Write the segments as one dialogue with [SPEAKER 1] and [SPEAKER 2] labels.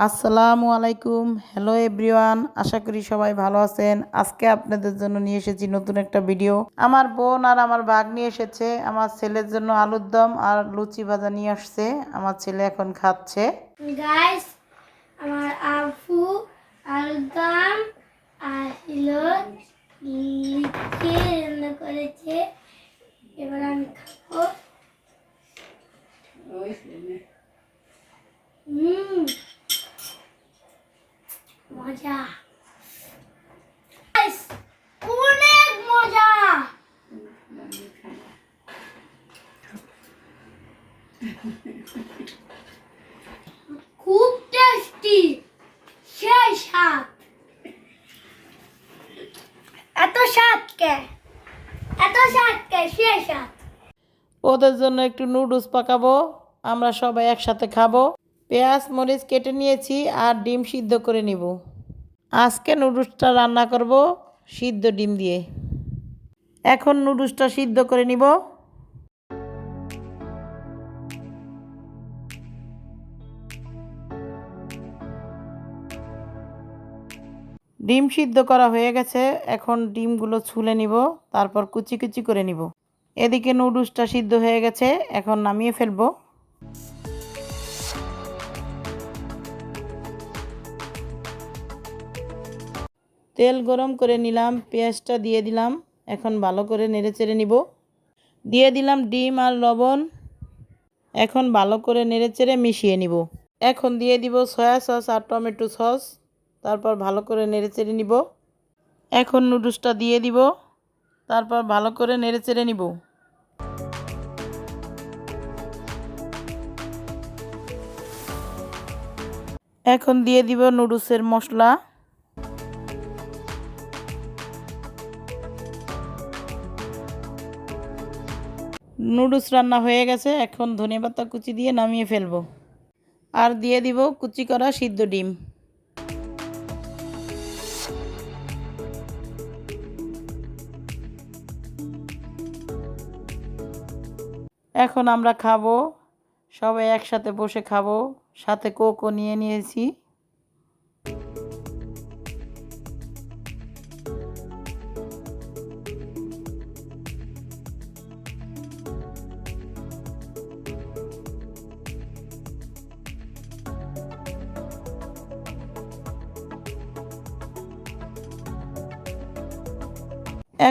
[SPEAKER 1] আসসালামু আলাইকুম। Hello everyone, আশা করি সবাই ভালো আছেন। আজকে আপনাদের জন্য নিয়ে এসেছি নতুন একটা ভিডিও। আমার বোন আর আমার ভাগ্নি এসেছে। আমার ছেলের জন্য আলুর দম আর লুচি ভাজা নিয়ে আসছে। আমার ছেলে এখন খাচ্ছে।
[SPEAKER 2] গাইস, আমার আপু আলুর দম আর লিচি রান্না করেছে। এবার আমি খাবো। মজা গাইস, অনেক মজা। খুব টেস্টি, সেই স্বাদ। এত স্বাদ কে সেই স্বাদ।
[SPEAKER 1] ওদের জন্য একটু নুডলস পাকাবো, আমরা সবাই একসাথে খাবো। পেঁয়াজ মরিচ কেটে নিয়েছি আর ডিম সিদ্ধ করে নিব। আজকে নুডলসটা রান্না করব সিদ্ধ ডিম দিয়ে। এখন নুডলসটা সিদ্ধ করে নিব। ডিম সিদ্ধ করা হয়ে গেছে। এখন ডিমগুলো ছুলে নিব, তারপর কুচি কুচি করে নিব। এদিকে নুডলসটা সিদ্ধ হয়ে গেছে, এখন নামিয়ে ফেলবো। তেল গরম করে নিলাম, পেঁয়াজটা দিয়ে দিলাম। এখন ভালো করে নেড়েচেড়ে নিব। দিয়ে দিলাম ডিম আর লবণ। এখন ভালো করে নেড়েচেড়ে মিশিয়ে নিব। এখন দিয়ে দিব সয়া সস আর টমেটো সস। তারপর ভালো করে নেড়েচেড়ে নিব। এখন নুডলসটা দিয়ে দিব, তারপর ভালো করে নেড়েচেড়ে নিব। এখন দিয়ে দিব নুডলসের মশলা। নুডলস রান্না হয়ে গেছে। এখন ধনেপাতা কুচি দিয়ে নামিয়ে ফেলবো। আর দিয়ে দিব কুচি করা সিদ্ধ ডিম। এখন আমরা খাবো, সবাই একসাথে বসে খাবো। সাথে কোকও নিয়ে নিয়েছি।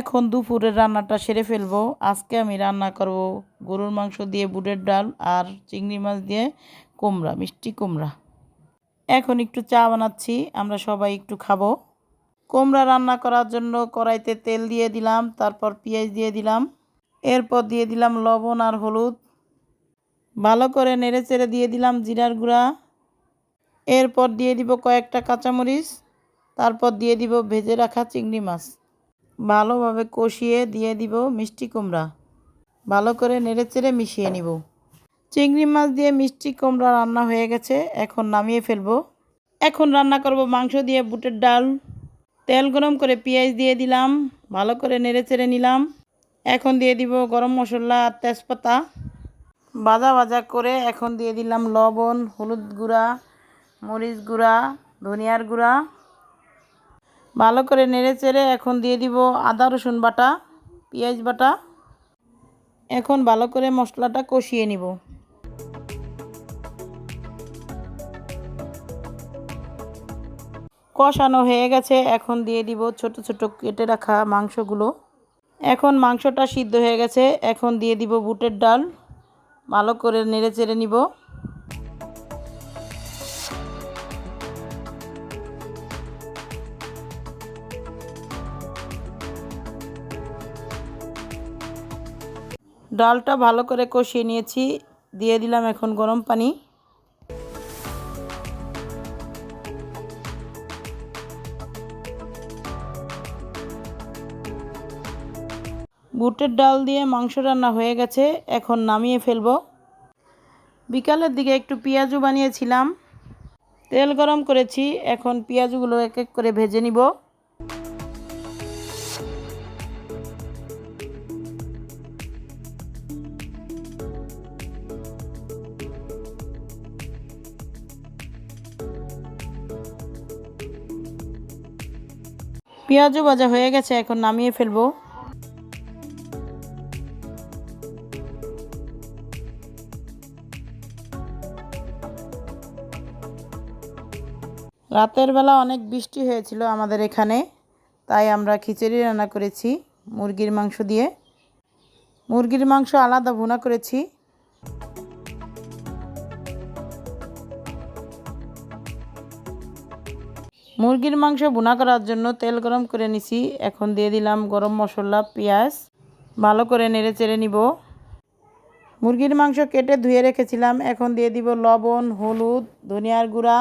[SPEAKER 1] এখন দুপুরের রান্নাটা সেরে ফেলবো। আজকে আমি রান্না করব গরুর মাংস দিয়ে বুটের ডাল আর চিংড়ি মাছ দিয়ে কুমড়া, মিষ্টি কুমড়া। এখন একটু চা বানাচ্ছি, আমরা সবাই একটু খাবো। কুমড়া রান্না করার জন্য কড়াইতে তেল দিয়ে দিলাম, তারপর পেঁয়াজ দিয়ে দিলাম। এরপর দিয়ে দিলাম লবণ আর হলুদ। ভালো করে নেড়েচেড়ে দিয়ে দিলাম জিরার গুঁড়া। এরপর দিয়ে দিব কয়েকটা কাঁচামরিচ। তারপর দিয়ে দিব ভেজে রাখা চিংড়ি মাছ। ভালোভাবে কষিয়ে দিয়ে দিব মিষ্টি কুমড়া। ভালো করে নেড়েচেড়ে মিশিয়ে নিব। চিংড়ি মাছ দিয়ে মিষ্টি কুমড়া রান্না হয়ে গেছে, এখন নামিয়ে ফেলবো। এখন রান্না করব মাংস দিয়ে বুটের ডাল। তেল গরম করে পেঁয়াজ দিয়ে দিলাম, ভালো করে নেড়েচেড়ে নিলাম। এখন দিয়ে দিব গরম মশলা আর তেজপাতা। ভাজা ভাজা করে এখন দিয়ে দিলাম লবণ, হলুদ গুঁড়া, মরিচ গুঁড়া, ধনিয়ার গুঁড়া। ভালো করে নেড়েচেড়ে এখন দিয়ে দিব আদা রসুন বাটা, পেঁয়াজ বাটা। এখন ভালো করে মশলাটা কষিয়ে নিব। কষানো হয়ে গেছে, এখন দিয়ে দিব ছোট ছোট কেটে রাখা মাংসগুলো। এখন মাংসটা সিদ্ধ হয়ে গেছে, এখন দিয়ে দিব বুটের ডাল। ভালো করে নেড়েচেড়ে নিব। ডালটা ভালো করে কষিয়ে নিয়েছি, দিয়ে দিলাম এখন গরম পানি। বুটের ডাল দিয়ে মাংস রান্না হয়ে গেছে, এখন নামিয়ে ফেলবো। বিকালের দিকে একটু পেঁয়াজু বানিয়েছিলাম, তেল গরম করেছি। এখন পেঁয়াজগুলো এক এক করে ভেজে নিব। পেঁয়াজও ভাজা হয়ে গেছে, এখন নামিয়ে ফেলবো। রাতের বেলা অনেক বৃষ্টি হয়েছিল আমাদের এখানে, তাই আমরা খিচুড়ি রান্না করেছি মুরগির মাংস দিয়ে। মুরগির মাংস আলাদা ভুনা করেছি। মুরগির মাংস ভুনা করার জন্য তেল গরম করে নিছি। এখন দিয়ে দিলাম গরম মশলা, পেঁয়াজ, ভালো করে নেড়ে চেড়ে নিব। মুরগির মাংস কেটে ধুয়ে রেখেছিলাম, এখন দিয়ে দিব লবণ, হলুদ, ধনিয়ার গুঁড়া,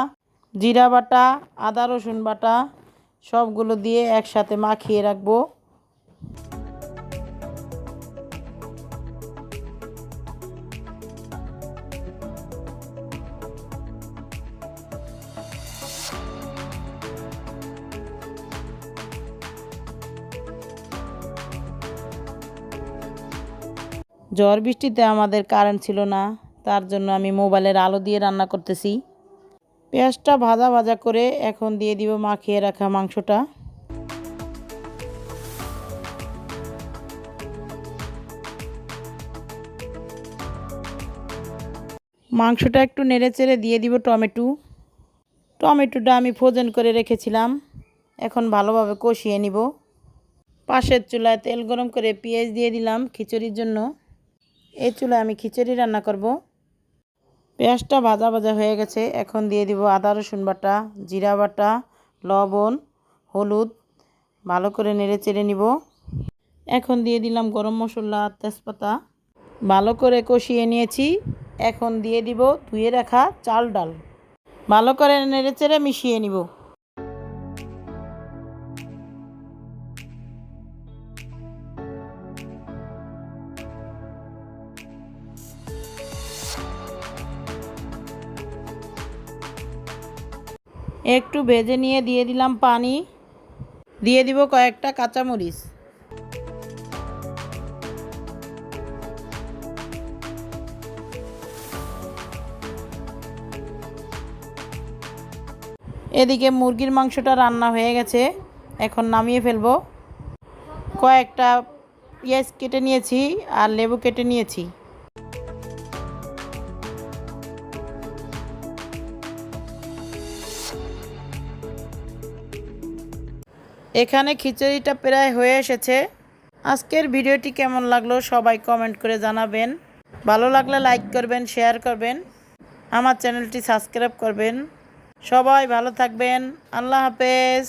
[SPEAKER 1] জিরা বাটা, আদা রসুন বাটা, সবগুলো দিয়ে একসাথে মাখিয়ে রাখবো। ঝড় বৃষ্টিতে আমাদের কারেন্ট ছিল না, তার জন্য আমি মোবাইলের আলো দিয়ে রান্না করতেছি। পেঁয়াজটা ভাজা ভাজা করে এখন দিয়ে দিব মাখিয়ে রাখা মাংসটা। মাংসটা একটু নেড়ে চেড়ে দিয়ে দিব টমেটোটা আমি ফ্রোজেন করে রেখেছিলাম, এখন ভালোভাবে কষিয়ে নিব। পাশের চুলায় তেল গরম করে পেঁয়াজ দিয়ে দিলাম খিচুড়ির জন্য। এই চুলায় আমি খিচুড়ি রান্না করব। পেঁয়াজটা ভাজা ভাজা হয়ে গেছে, এখন দিয়ে দিব আদা রসুন বাটা, জিরা বাটা, লবণ, হলুদ, ভালো করে নেড়ে চেড়ে নিব। এখন দিয়ে দিলাম গরম মশলা, তেজপাতা, ভালো করে কষিয়ে নিয়েছি। এখন দিয়ে দিব ধুয়ে রাখা চাল ডাল, ভালো করে নেড়ে চেড়ে মিশিয়ে নিব। একটু ভেজে নিয়ে দিয়ে দিলাম পানি, দিয়ে দিব কয়েকটা কাঁচামরিচ। এদিকে মুরগির মাংসটা রান্না হয়ে গেছে, এখন নামিয়ে ফেলবো। কয়েকটা পেঁয়াজ কেটে নিয়েছি আর লেবু কেটে নিয়েছি। এখানে খিচুড়িটা প্রায় হয়ে এসেছে। আজকের ভিডিওটি কেমন লাগলো সবাই কমেন্ট করে জানাবেন। ভালো লাগলে লাইক করবেন, শেয়ার করবেন, আমার চ্যানেলটি সাবস্ক্রাইব করবেন। সবাই ভালো থাকবেন। আল্লাহ হাফেজ।